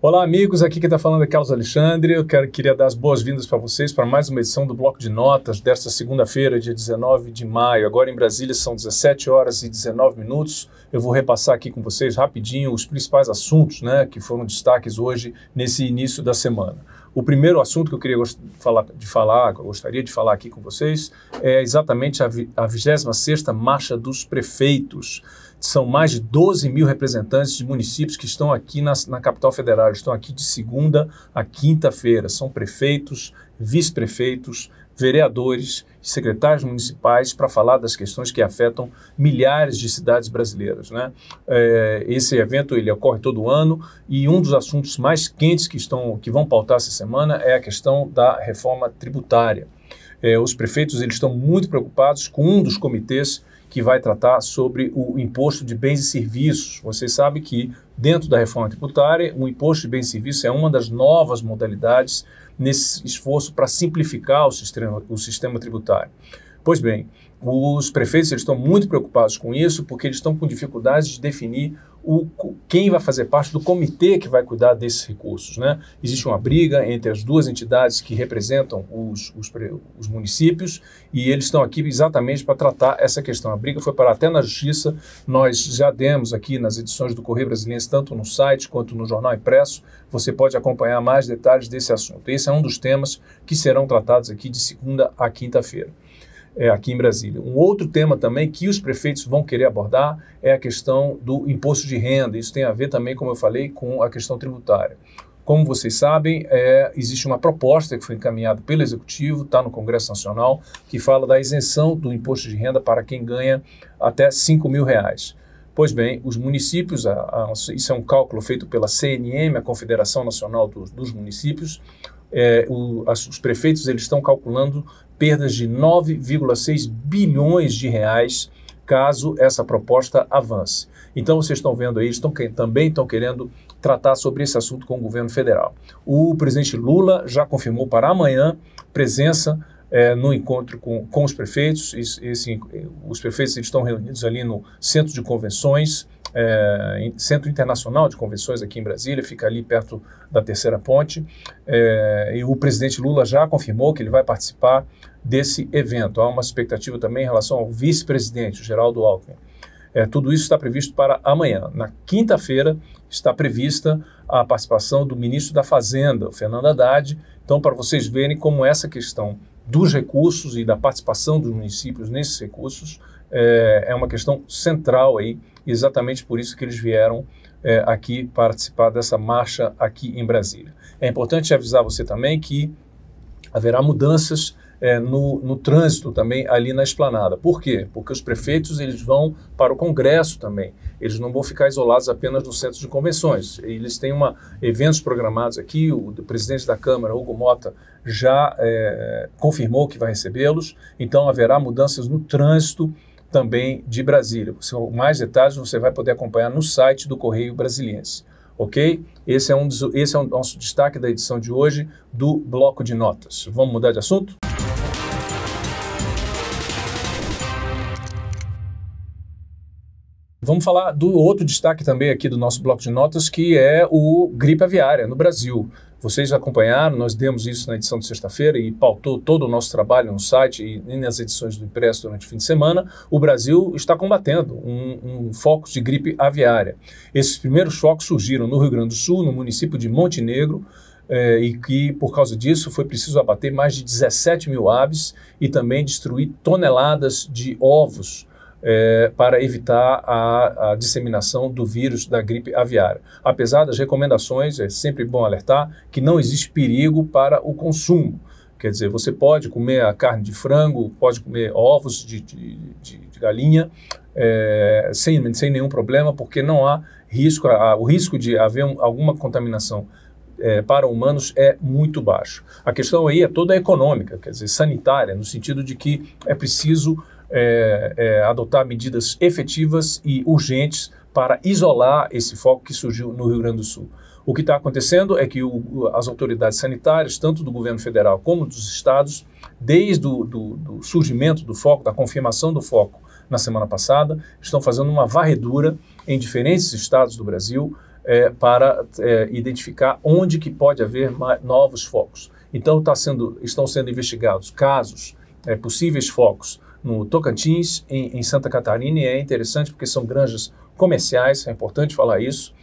Olá, amigos. Aqui quem está falando é Carlos Alexandre. Queria dar as boas-vindas para vocês para mais uma edição do Bloco de Notas desta segunda-feira, dia 19 de maio. Agora em Brasília são 17 horas e 19 minutos. Eu vou repassar aqui com vocês rapidinho os principais assuntos, que foram destaques hoje nesse início da semana. O primeiro assunto que eu gostaria de falar aqui com vocês é exatamente a 26ª Marcha dos Prefeitos. São mais de 12 mil representantes de municípios que estão aqui na capital federal, estão aqui de segunda a quinta-feira. São prefeitos, vice-prefeitos, vereadores, secretários municipais para falar das questões que afetam milhares de cidades brasileiras, Esse evento ele ocorre todo ano e um dos assuntos mais quentes que vão pautar essa semana é a questão da reforma tributária. Os prefeitos eles estão muito preocupados com um dos comitês que vai tratar sobre o imposto de bens e serviços. Vocês sabem que dentro da reforma tributária, o imposto de bens e serviços é uma das novas modalidades nesse esforço para simplificar o sistema tributário. Pois bem, os prefeitos eles estão muito preocupados com isso porque eles estão com dificuldades de definir quem vai fazer parte do comitê que vai cuidar desses recursos. Existe uma briga entre as duas entidades que representam os municípios e eles estão aqui exatamente para tratar essa questão. A briga foi parar até na Justiça. Nós já demos aqui nas edições do Correio Brasiliense, tanto no site quanto no jornal impresso, você pode acompanhar mais detalhes desse assunto. Esse é um dos temas que serão tratados aqui de segunda a quinta-feira. Aqui em Brasília. Um outro tema também que os prefeitos vão querer abordar é a questão do imposto de renda. Isso tem a ver também, como eu falei, com a questão tributária. Como vocês sabem, existe uma proposta que foi encaminhada pelo Executivo, está no Congresso Nacional, que fala da isenção do imposto de renda para quem ganha até R$5.000. Pois bem, os municípios, isso é um cálculo feito pela CNM, a Confederação Nacional dos Municípios, os prefeitos eles estão calculando perdas de 9,6 bilhões de reais caso essa proposta avance. Então vocês estão vendo aí, também estão querendo tratar sobre esse assunto com o governo federal. O presidente Lula já confirmou para amanhã presença no encontro com os prefeitos. Os prefeitos eles estão reunidos ali no Centro de Convenções, Centro Internacional de Convenções aqui em Brasília, fica ali perto da Terceira Ponte, e o presidente Lula já confirmou que ele vai participar desse evento. Há uma expectativa também em relação ao vice-presidente, o Geraldo Alckmin. Tudo isso está previsto para amanhã. Na quinta-feira está prevista a participação do ministro da Fazenda, o Fernando Haddad. Então, para vocês verem como essa questão dos recursos e da participação dos municípios nesses recursos é uma questão central aí, exatamente por isso que eles vieram aqui participar dessa marcha aqui em Brasília. É importante avisar você também que haverá mudanças no trânsito também ali na Esplanada. Por quê? Porque os prefeitos eles vão para o Congresso também. Eles não vão ficar isolados apenas no centro de convenções. Eles têm eventos programados aqui. O presidente da Câmara, Hugo Mota, já confirmou que vai recebê-los. Então haverá mudanças no trânsito também de Brasília. Mais detalhes você vai poder acompanhar no site do Correio Brasiliense. Ok? Esse é o nosso destaque da edição de hoje do Bloco de Notas. Vamos mudar de assunto? Vamos falar do outro destaque também aqui do nosso bloco de notas, que é o gripe aviária no Brasil. Vocês acompanharam, nós demos isso na edição de sexta-feira e pautou todo o nosso trabalho no site e nas edições do impresso durante o fim de semana. O Brasil está combatendo um foco de gripe aviária. Esses primeiros focos surgiram no Rio Grande do Sul, no município de Montenegro, e que, por causa disso, foi preciso abater mais de 17 mil aves e também destruir toneladas de ovos para evitar a disseminação do vírus da gripe aviária. Apesar das recomendações, é sempre bom alertar que não existe perigo para o consumo. Quer dizer, você pode comer a carne de frango, pode comer ovos de galinha sem nenhum problema, porque não há risco, o risco de haver alguma contaminação para humanos é muito baixo. A questão aí é toda econômica, quer dizer, sanitária, no sentido de que é preciso adotar medidas efetivas e urgentes para isolar esse foco que surgiu no Rio Grande do Sul. O que está acontecendo é que as autoridades sanitárias, tanto do governo federal como dos estados, desde o surgimento do foco, da confirmação do foco na semana passada, estão fazendo uma varredura em diferentes estados do Brasil, para identificar onde que pode haver novos focos. Então estão sendo investigados casos, possíveis focos no Tocantins, em Santa Catarina, e é interessante porque são granjas comerciais, é importante falar isso,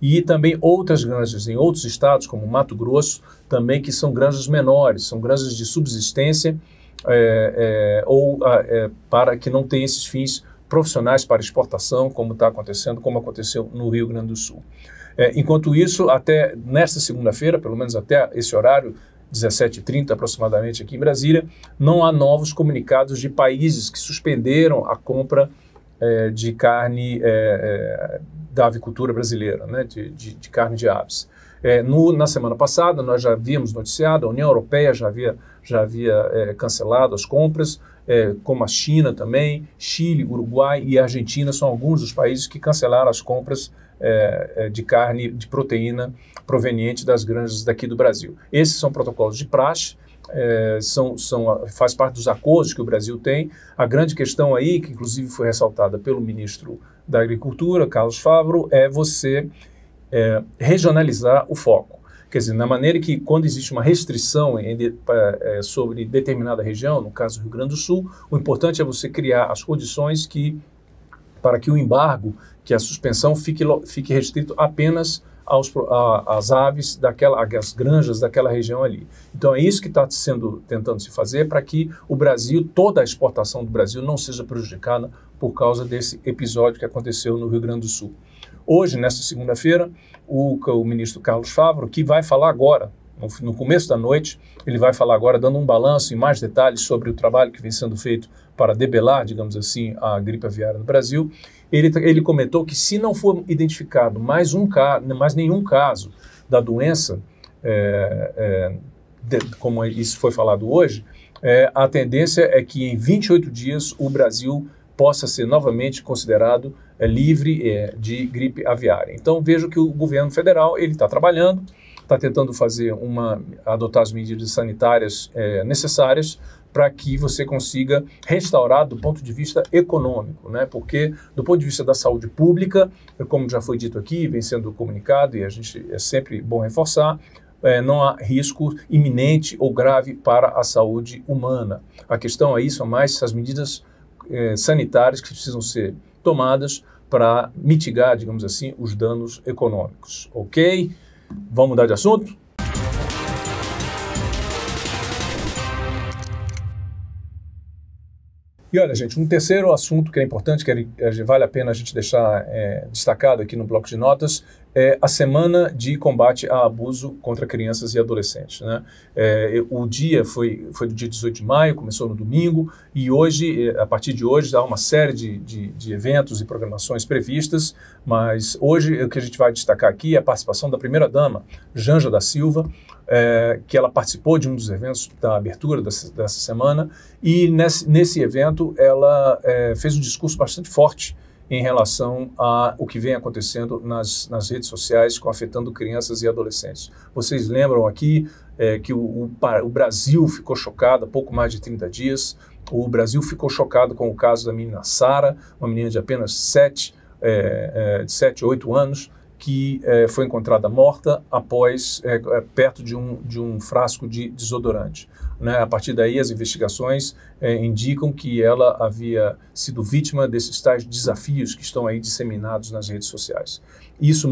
e também outras granjas em outros estados, como Mato Grosso, também que são granjas menores, são granjas de subsistência, para que não tenham esses fins profissionais para exportação, como está acontecendo, como aconteceu no Rio Grande do Sul. Enquanto isso, até nesta segunda-feira, pelo menos até esse horário, 17h30 aproximadamente aqui em Brasília, não há novos comunicados de países que suspenderam a compra de carne da avicultura brasileira, né, de carne de aves. Na semana passada, nós já havíamos noticiado, a União Europeia já havia cancelado as compras, como a China também, Chile, Uruguai e Argentina são alguns dos países que cancelaram as compras de carne, de proteína proveniente das granjas daqui do Brasil. Esses são protocolos de praxe, faz parte dos acordos que o Brasil tem. A grande questão aí, que inclusive foi ressaltada pelo ministro da Agricultura, Carlos Favaro, é você regionalizar o foco. Quer dizer, na maneira que quando existe uma restrição sobre determinada região, no caso do Rio Grande do Sul, o importante é você criar as condições para que o embargo, que a suspensão fique restrito apenas às aves às granjas daquela região ali. Então é isso que está tentando se fazer para que o Brasil, toda a exportação do Brasil não seja prejudicada por causa desse episódio que aconteceu no Rio Grande do Sul. Hoje, nesta segunda-feira, o ministro Carlos Favaro, que vai falar agora, no começo da noite, ele vai falar agora dando um balanço e mais detalhes sobre o trabalho que vem sendo feito para debelar, digamos assim, a gripe aviária no Brasil. Ele comentou que se não for identificado mais nenhum caso da doença, como isso foi falado hoje, a tendência é que em 28 dias o Brasil possa ser novamente considerado livre de gripe aviária. Então vejo que o governo federal está trabalhando, está tentando adotar as medidas sanitárias necessárias para que você consiga restaurar do ponto de vista econômico, né? Porque do ponto de vista da saúde pública, como já foi dito aqui, vem sendo comunicado, e a gente é sempre bom reforçar, não há risco iminente ou grave para a saúde humana. A questão aí são mais as medidas sanitárias que precisam ser tomadas para mitigar, digamos assim, os danos econômicos. Ok? Vamos mudar de assunto? E olha, gente, um terceiro assunto que é importante, que vale a pena a gente deixar destacado aqui no bloco de notas, é a semana de combate a abuso contra crianças e adolescentes, né? O dia foi do dia 18 de maio, começou no domingo, e hoje, a partir de hoje, há uma série de eventos e programações previstas, mas hoje o que a gente vai destacar aqui é a participação da primeira-dama, Janja da Silva, que ela participou de um dos eventos da abertura dessa semana, e nesse evento ela fez um discurso bastante forte em relação a o que vem acontecendo nas redes sociais, afetando crianças e adolescentes. Vocês lembram aqui que o Brasil ficou chocado há pouco mais de 30 dias, o Brasil ficou chocado com o caso da menina Sara, uma menina de apenas 7 ou 8 anos, que foi encontrada morta após perto de um frasco de desodorante. Né? A partir daí, as investigações indicam que ela havia sido vítima desses tais desafios que estão aí disseminados nas redes sociais. Isso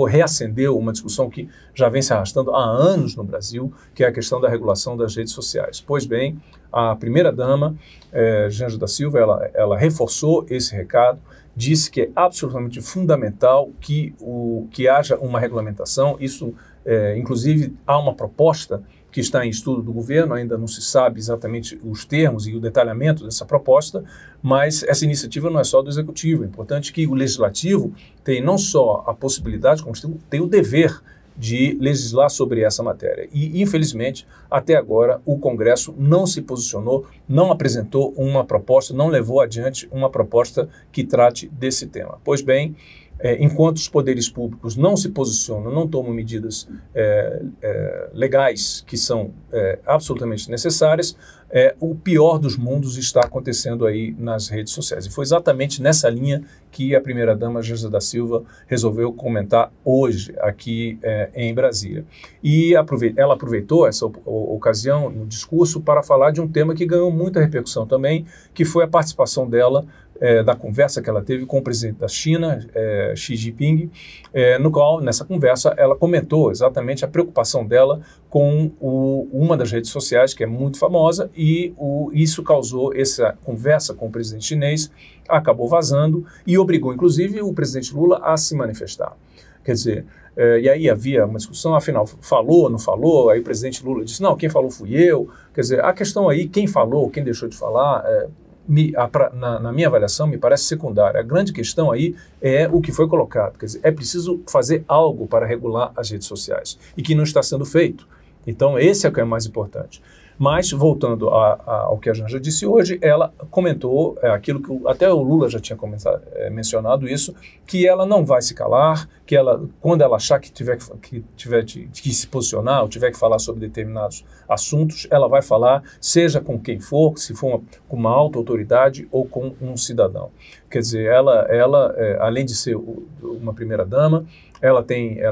reacendeu uma discussão que já vem se arrastando há anos no Brasil, que é a questão da regulação das redes sociais. Pois bem, a primeira-dama, Janja da Silva, ela reforçou esse recado, disse que é absolutamente fundamental que haja uma regulamentação. Isso, inclusive, há uma proposta que está em estudo do governo, ainda não se sabe exatamente os termos e o detalhamento dessa proposta, mas essa iniciativa não é só do Executivo. É importante que o Legislativo tenha não só a possibilidade, como tem o dever de legislar sobre essa matéria. E, infelizmente, até agora, o Congresso não se posicionou, não apresentou uma proposta, não levou adiante uma proposta que trate desse tema. Pois bem, enquanto os poderes públicos não se posicionam, não tomam medidas legais que são absolutamente necessárias, o pior dos mundos está acontecendo aí nas redes sociais. E foi exatamente nessa linha que a primeira-dama Janja da Silva resolveu comentar hoje aqui em Brasília. E ela aproveitou essa ocasião no discurso para falar de um tema que ganhou muita repercussão também, que foi a participação dela da conversa que ela teve com o presidente da China, Xi Jinping, no qual, nessa conversa, ela comentou exatamente a preocupação dela com uma das redes sociais, que é muito famosa, e isso causou, essa conversa com o presidente chinês, acabou vazando e obrigou, inclusive, o presidente Lula a se manifestar. Quer dizer, e aí havia uma discussão, afinal, falou, não falou, aí o presidente Lula disse, não, quem falou fui eu. Quer dizer, a questão aí, quem falou, quem deixou de falar, na minha avaliação, me parece secundária. A grande questão aí é o que foi colocado. Quer dizer, é preciso fazer algo para regular as redes sociais, e que não está sendo feito. Então, esse é o que é mais importante. Mas, voltando ao que a Janja disse hoje, ela comentou aquilo que até o Lula já tinha mencionado isso, que ela não vai se calar, que ela, quando ela achar que tiver que se posicionar, ou tiver que falar sobre determinados assuntos, ela vai falar, seja com quem for, se for com uma alta autoridade ou com um cidadão. Quer dizer, ela além de ser uma primeira-dama, ela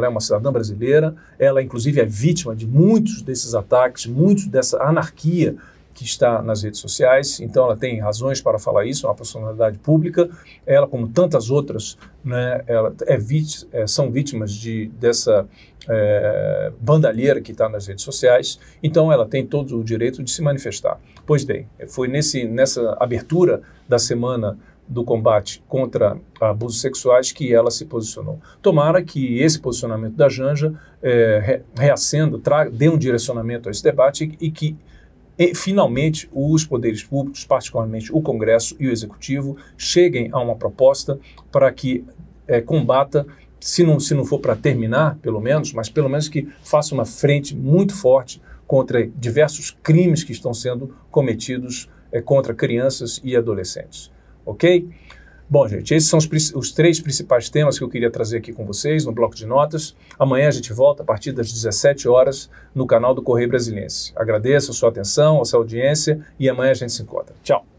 é uma cidadã brasileira, ela inclusive é vítima de muitos desses ataques, muito dessa anarquia que está nas redes sociais, então ela tem razões para falar isso, é uma personalidade pública, ela, como tantas outras, né, são vítimas dessa bandalheira que está nas redes sociais, então ela tem todo o direito de se manifestar. Pois bem, foi nessa abertura da semana do combate contra abusos sexuais que ela se posicionou. Tomara que esse posicionamento da Janja reacenda, dê um direcionamento a esse debate e que finalmente os poderes públicos, particularmente o Congresso e o Executivo, cheguem a uma proposta para que combata, se não for para terminar, pelo menos, mas pelo menos que faça uma frente muito forte contra diversos crimes que estão sendo cometidos contra crianças e adolescentes. Ok? Bom, gente, esses são os 3 principais temas que eu queria trazer aqui com vocês no bloco de notas. Amanhã a gente volta a partir das 17 horas no canal do Correio Brasiliense. Agradeço a sua atenção, a sua audiência e amanhã a gente se encontra. Tchau!